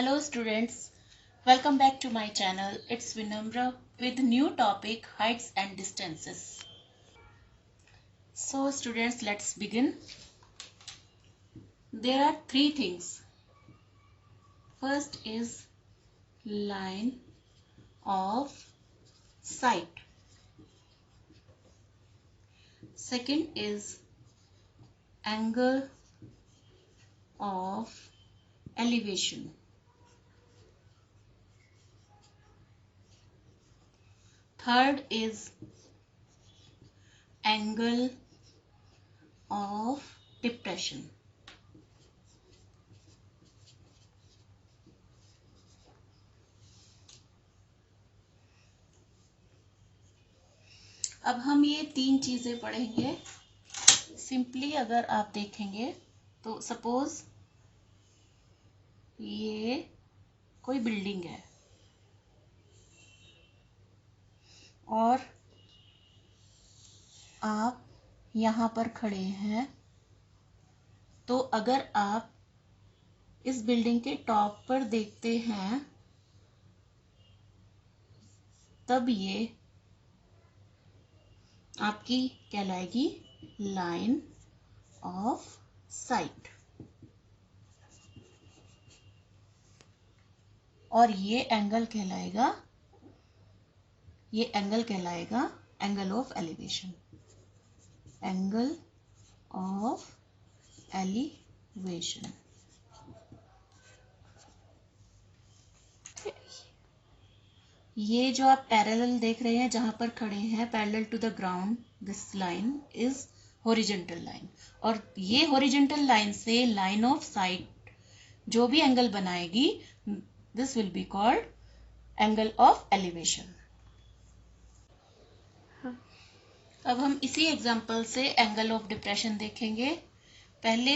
Hello students, welcome back to my channel. It's Vinamra with new topic heights and distances. So students, let's begin. There are three things. First is line of sight. Second is angle of elevation. Third is angle of depression. अब हम ये तीन चीजें पढ़ेंगे. Simply अगर आप देखेंगे तो सपोज ये कोई बिल्डिंग है और आप यहाँ पर खड़े हैं, तो अगर आप इस बिल्डिंग के टॉप पर देखते हैं तब ये आपकी कहलाएगी लाइन ऑफ साइट और ये एंगल कहलाएगा angle of elevation. Angle of elevation. ये जो आप पैरेलल देख रहे हैं जहां पर खड़े हैं parallel to the ground, this line is horizontal line और ये हॉरिजॉन्टल लाइन से लाइन ऑफ साइट जो भी एंगल बनाएगी this will be called angle of elevation. अब हम इसी एग्जांपल से एंगल ऑफ डिप्रेशन देखेंगे. पहले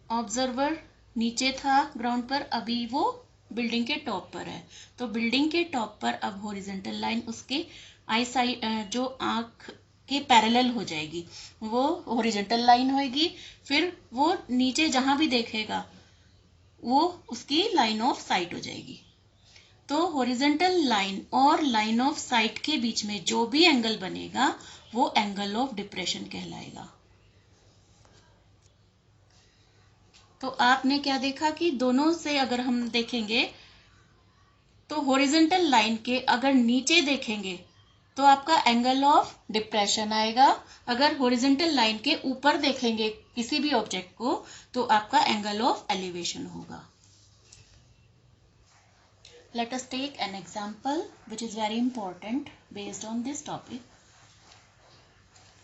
ऑब्जर्वर नीचे था ग्राउंड पर, अभी वो बिल्डिंग के टॉप पर है. तो बिल्डिंग के टॉप पर अब हॉरिजॉन्टल लाइन उसके आई साइड जो आंख के पैरेलल हो जाएगी वो हॉरिजॉन्टल लाइन होगी. फिर वो नीचे जहां भी देखेगा वो उसकी लाइन ऑफ साइट हो जाएगी. तो हॉरिजॉन्टल लाइन और लाइन ऑफ साइट के बीच में जो भी एंगल बनेगा वो एंगल ऑफ डिप्रेशन कहलाएगा. तो आपने क्या देखा कि दोनों से अगर हम देखेंगे तो हॉरिजॉन्टल लाइन के अगर नीचे देखेंगे तो आपका एंगल ऑफ डिप्रेशन आएगा. अगर हॉरिजॉन्टल लाइन के ऊपर देखेंगे किसी भी ऑब्जेक्ट को तो आपका एंगल ऑफ एलिवेशन होगा. Let us take an example which is very important based on this topic.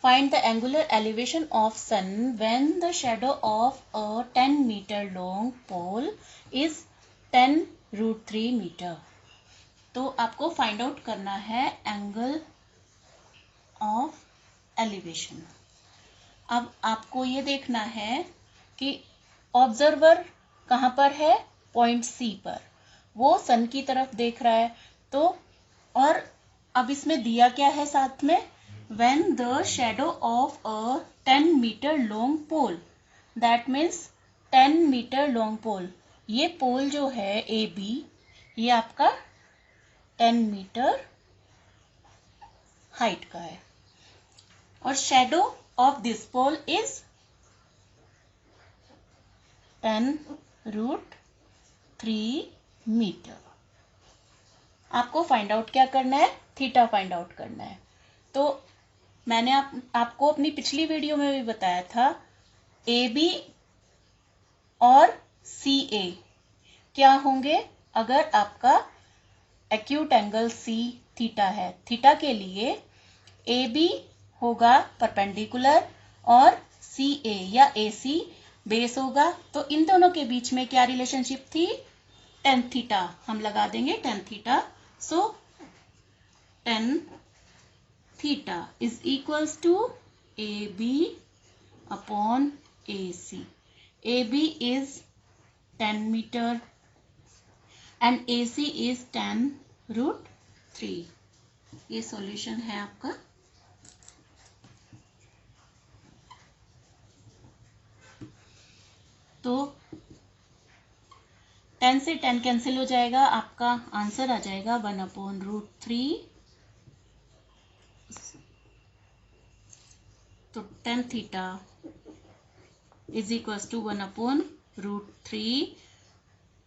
Find the angular elevation of sun when the shadow of a 10-meter long pole is 10√3 meter. तो आपको find out करना है angle of elevation. अब आपको ये देखना है कि ऑब्जर्वर कहाँ पर है, पॉइंट सी पर. वो सन की तरफ देख रहा है. तो और अब इसमें दिया क्या है साथ में, when the shadow of a 10-meter long pole, that means 10-meter long pole. ये पोल जो है ए बी ये आपका 10 मीटर हाइट का है और shadow of this pole is 10√3 metre. आपको फाइंड आउट क्या करना है, थीटा फाइंड आउट करना है. तो मैंने आपको अपनी पिछली वीडियो में भी बताया था ए बी और सी ए क्या होंगे अगर आपका एक्यूट एंगल सी थीटा है. थीटा के लिए ए बी होगा परपेंडिकुलर और सी ए या ए सी बेस होगा. तो इन दोनों के बीच में क्या रिलेशनशिप थी, टेन थीटा. हम लगा देंगे tan theta. So ten theta is equals to AB upon AC. AB is 10 meter and AC is 10√3. ये सॉल्यूशन है आपका. तो 10 से 10 कैंसिल हो जाएगा, आपका आंसर आ जाएगा 1/√3। तो tan theta is equals to 1/√3।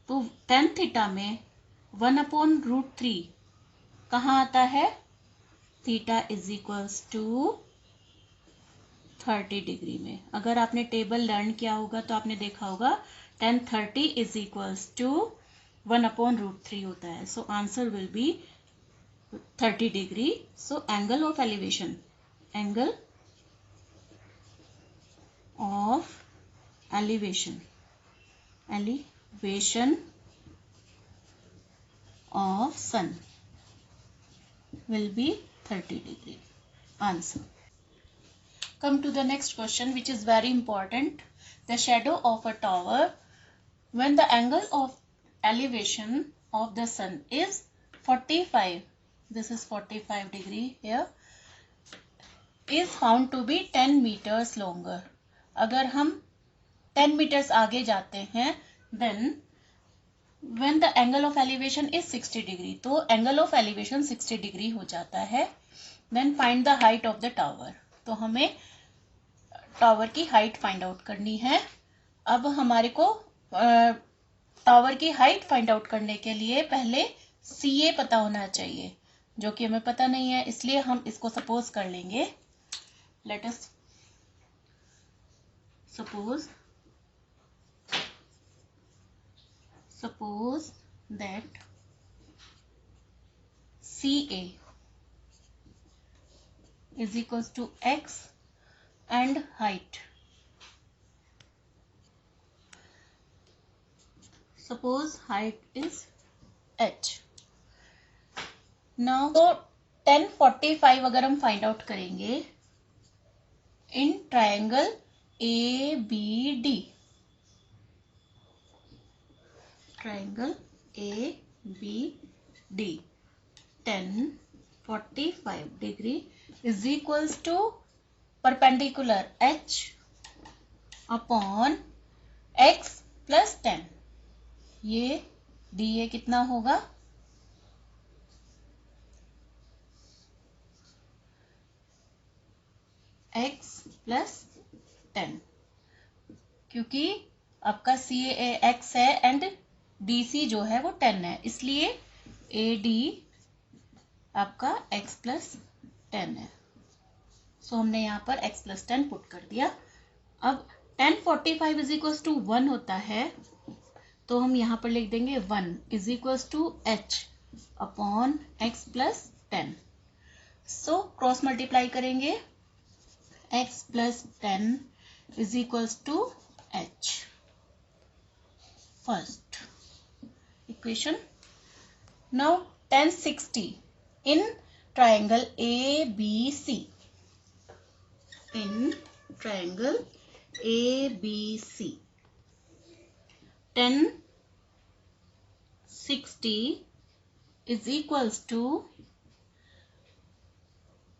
तो tan थीटा में 1/√3 कहाँ आता है? Theta is equals to 30 degree में। अगर आपने टेबल लर्न किया होगा तो आपने देखा होगा tan 30 इज इक्वल्स टू 1/√3 होता है। So answer will be 30 degree. So angle of elevation, angle of elevation of sun will be 30 degree. Answer. Come to the next question, which is very important. The shadow of a tower when the angle of elevation of the sun is 45, this is 45 degree here, is found to be 10 meters longer. अगर हम 10 meters आगे जाते हैं, then when the angle of elevation is 60 degree, तो angle of elevation 60 degree हो जाता है. Then find the height of the tower. तो हमें टावर की हाइट फाइंड आउट करनी है. अब हमारे को टावर की हाइट फाइंड आउट करने के लिए पहले CA पता होना चाहिए, जो कि हमें पता नहीं है, इसलिए हम इसको सपोज कर लेंगे. Let us suppose that CA is equals to x and height. Suppose height is h. Now तो 1045 अगर हम फाइंड आउट करेंगे in triangle ABD, triangle ABD 1045 degree is equals to perpendicular h upon x plus 10. ये DA कितना होगा? x plus 10, क्योंकि आपका CA x है एंड DC जो है वो 10 है, इसलिए AD आपका x प्लस 10 है. सो हमने यहाँ पर x प्लस 10 पुट कर दिया. अब 1045 इज इक्वल्स टू 1 होता है, तो हम यहाँ पर लिख देंगे 1 is equals to h upon x plus 10. So cross multiply करेंगे, x plus 10 is equals to h. First equation. Now 1060 in triangle ABC. In triangle ABC, 1060 is equals to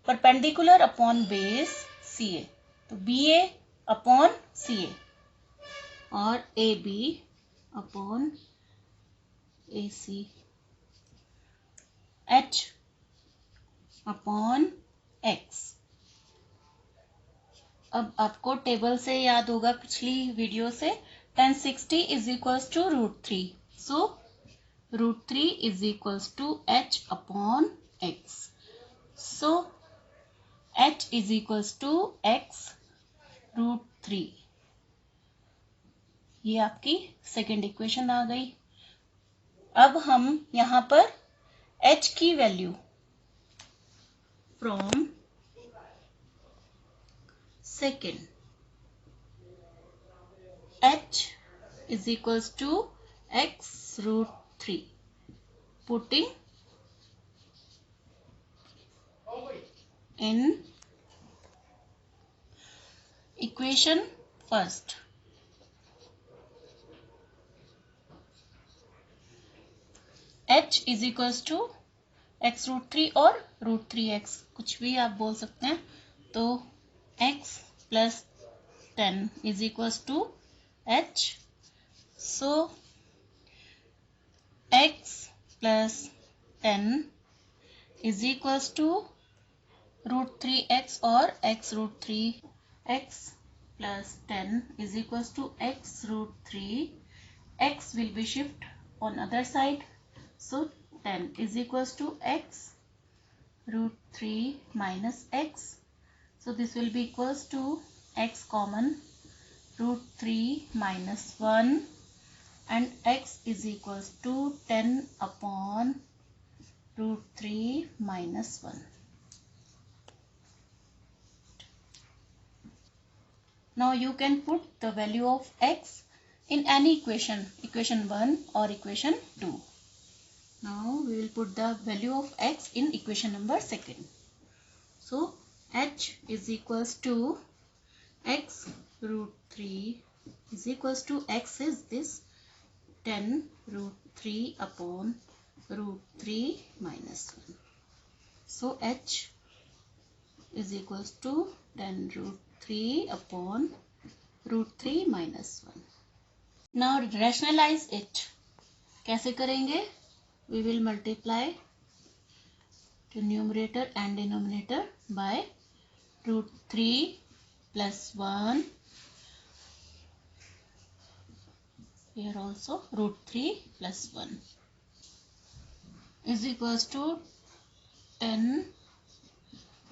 perpendicular upon base CA. तो BA upon CA और AB upon AC, H upon X. अब आपको table से याद होगा पिछली video से, 1060 is equals to √3. So √3 is equals to H upon X. So H is equals to X √3. ये आपकी सेकेंड इक्वेशन आ गई. अब हम यहां पर H की value from second, H is equals to X √3, putting in equation first. H is equals to X √3 और √3x, कुछ भी आप बोल सकते हैं. तो X plus 10 is equals to H. So plus 10 is equals to root 3x or x root 3. X plus 10 is equals to x root 3. X will be shift on other side. So 10 is equals to x root 3 minus x. So this will be equals to x common root 3 minus 1 and x is equals to 10 upon root 3 minus 1. Now you can put the value of x in any equation, equation 1 or equation 2. Now we will put the value of x in equation number 2. So h is equals to x root 3 is equals to x is this 10 root 3 upon root 3 minus 1. So h is equals to 10 root 3 upon root 3 minus 1. Now rationalize it. कैसे करेंगे? We will multiply to numerator and denominator by root 3 plus 1. Here also root 3 plus 1 is equals to 10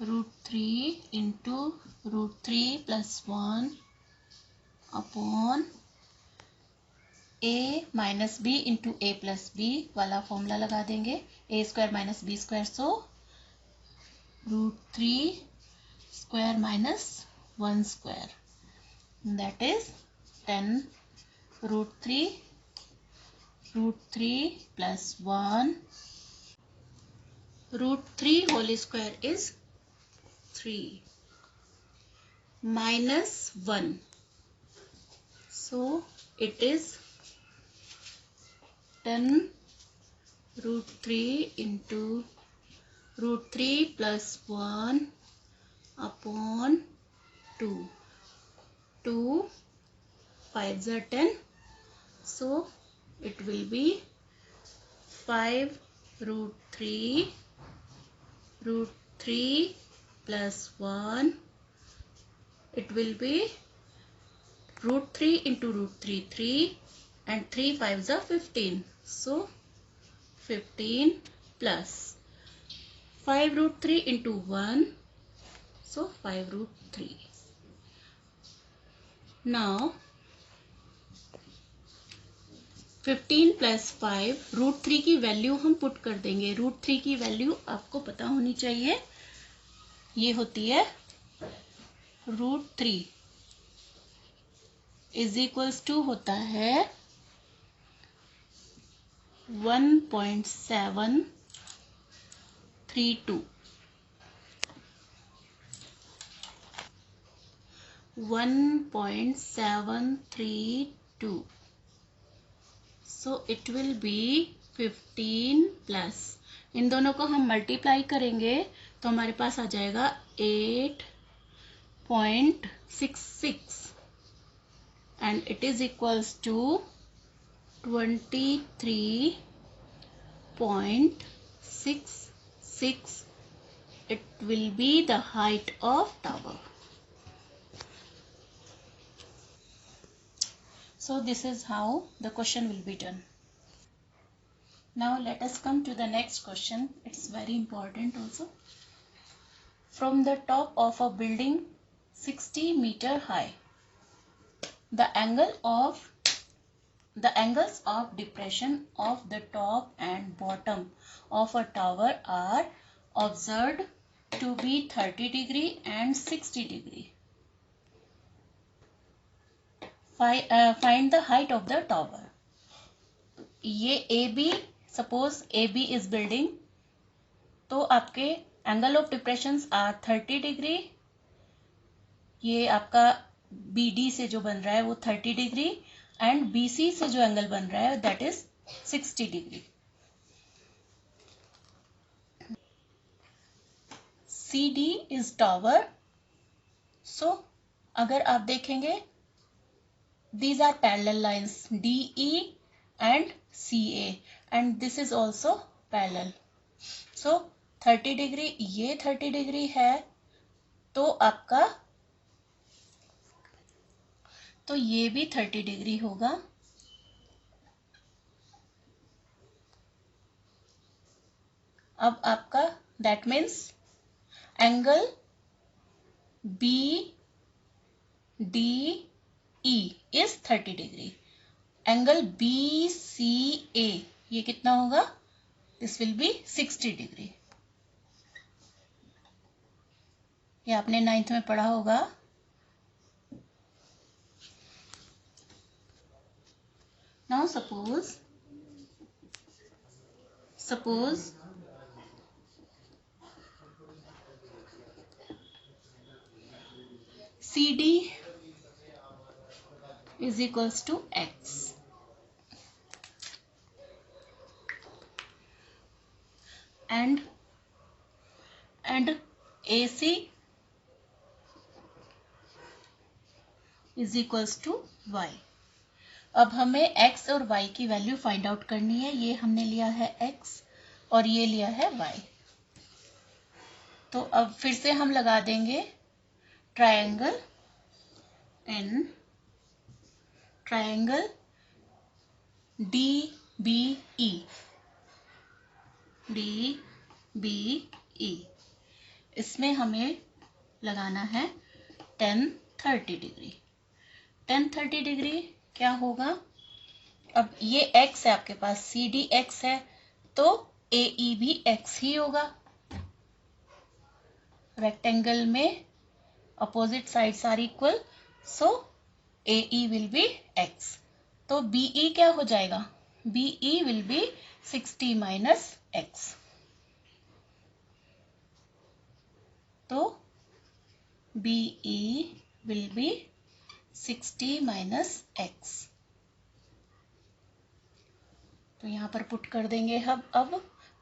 root 3 into root 3 plus 1 upon a minus b into a plus b वाला formula लगा देंगे. a square minus b square, so root 3 square minus 1 square, that is 10 root 3 plus 1 root 3 whole square is 3 minus 1, so it is 10 root 3 into root 3 plus 1 upon 2. 2 5s are 10, so it will be 5 root 3 plus 1. It will be root 3 into root 3 3 and 3 5s are 15, so 15 plus 5 root 3 into 1, so 5 root 3. Now 15 plus 5 root 3 की value हम put कर देंगे. Root 3 की value आपको पता होनी चाहिए, ये होती है रूट 3 इज इक्वल्स टू होता है 1.732. 1.732. So it will be 15 plus, इन दोनों को हम मल्टीप्लाई करेंगे तो हमारे पास आ जाएगा 8.66 and it is equals to 23.66. It will be the height of tower. So this is how the question will be done. Now let us come to the next question. It's very important also. From the top of a building 60 meter high, the angles of depression of the top and bottom of a tower are observed to be 30 degree and 60 degree. Find the height of the tower. ये AB, suppose AB is building, तो आपके angle of depressions are 30 degree. ये आपका BD से जो बन रहा है वो 30 degree and BC से जो एंगल बन रहा है that is 60 degree. CD is tower. So अगर आप देखेंगे these are parallel lines DE and CA, and this is also parallel. So 30 degree, ये 30 डिग्री है, तो आपका तो ये भी 30 डिग्री होगा। अब आपका that means angle BDE is 30 degree. Angle BCA ये कितना होगा? This will be 60 degree. ये आपने 9th में पढ़ा होगा। Now suppose CD is equals to X and AC is equals to Y। अब हमें x और y की वैल्यू फाइंड आउट करनी है। ये हमने लिया है x और ये लिया है y। तो अब फिर से हम लगा देंगे ट्रायंगल DBE। इसमें हमें लगाना है tan 30 डिग्री। tan 30 डिग्री क्या होगा? अब ये x है आपके पास, CD x है, तो AE भी x ही होगा। रेक्टेंगल में opposite sides are equal, so AE will be x। तो BE क्या हो जाएगा? BE will be 60 minus x। तो BE will be 60 minus x। तो यहां पर पुट कर देंगे हम अब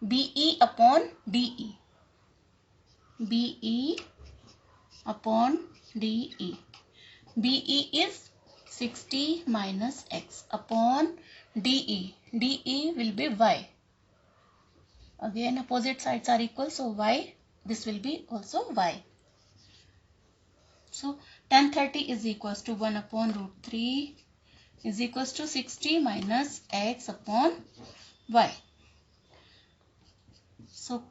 BE upon DE। BE upon DE। BE is 60 minus x upon DE. DE will be y. Again opposite sides are equal, so y, this will be also y. So tan 30 is equals to 1 upon root 3 is equals to 60 minus x upon y. So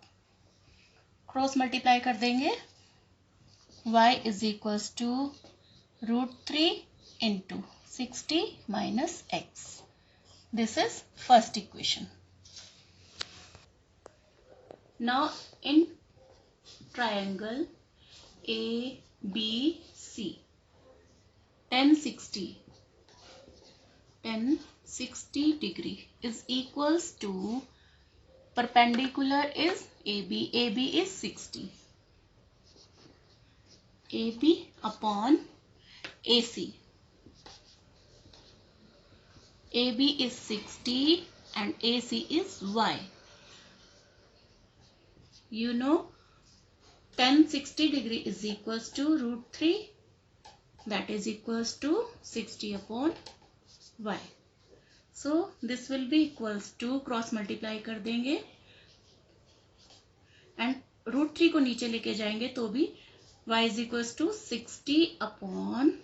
cross multiply कर देंगे। y is equals to root 3 into 60 minus x. This is first equation. Now in triangle ABC, tan 60 degree is equals to perpendicular is AB. AB is 60. AB upon AC. AB is 60 and AC is y. You know tan 60 degree is equals to root 3, that is equals to 60 upon y. So this will be equals to cross multiply कर देंगे and root 3 को नीचे लेके जाएंगे तो भी y is equals to 60 upon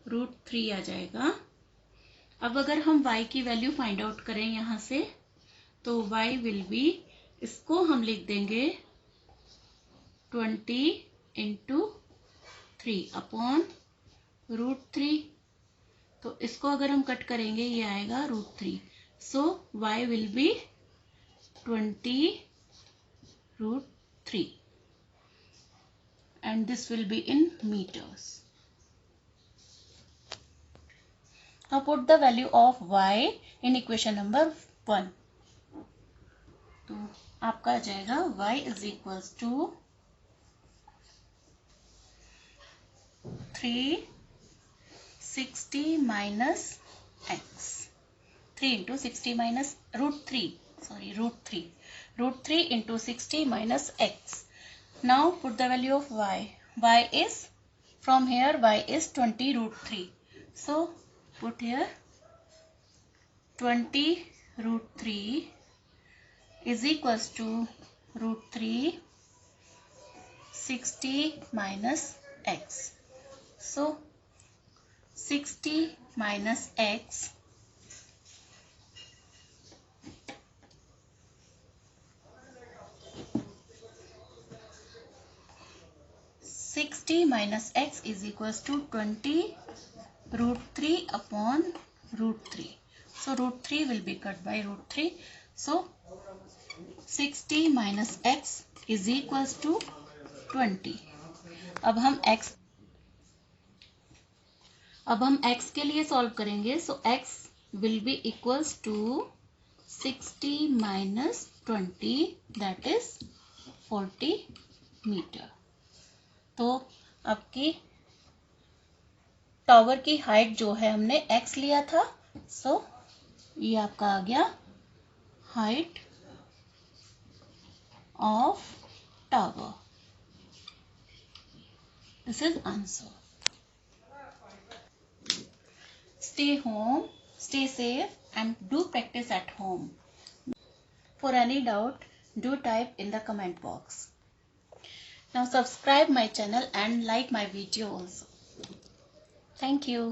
root 3 आ जाएगा। अब अगर हम y की वैल्यू फाइंड आउट करें यहां से, तो y विल बी, इसको हम लिख देंगे 20 इंटू 3 अपॉन रूट 3। तो इसको अगर हम कट करेंगे ये आएगा root 3। So y will be 20 root 3 and this will be in meters. Now put the value of y in equation number 1. तो आपका आ जाएगा y is equals to 360 minus x. 3 into 60 minus root 3. Sorry, root 3. Root 3 into 60 minus x. Now put the value of y. Y is, from here y is 20 root 3. So put here 20√3 is equals to √3 60 minus x. So 60 minus x is equals to 20√3 upon √3. So √3 will be cut by √3. So 60 minus x is equals to 20. अब हम x के लिए solve करेंगे. सो x will be equals to 60 minus 20, that is 40 metre. तो आपकी tower की height जो है हमने x लिया था, सो ये आपका आ गया height of tower. This is answer. Stay home, stay safe, and do practice at home. For any doubt, do type in the comment box. Now subscribe my channel and like my video also. Thank you.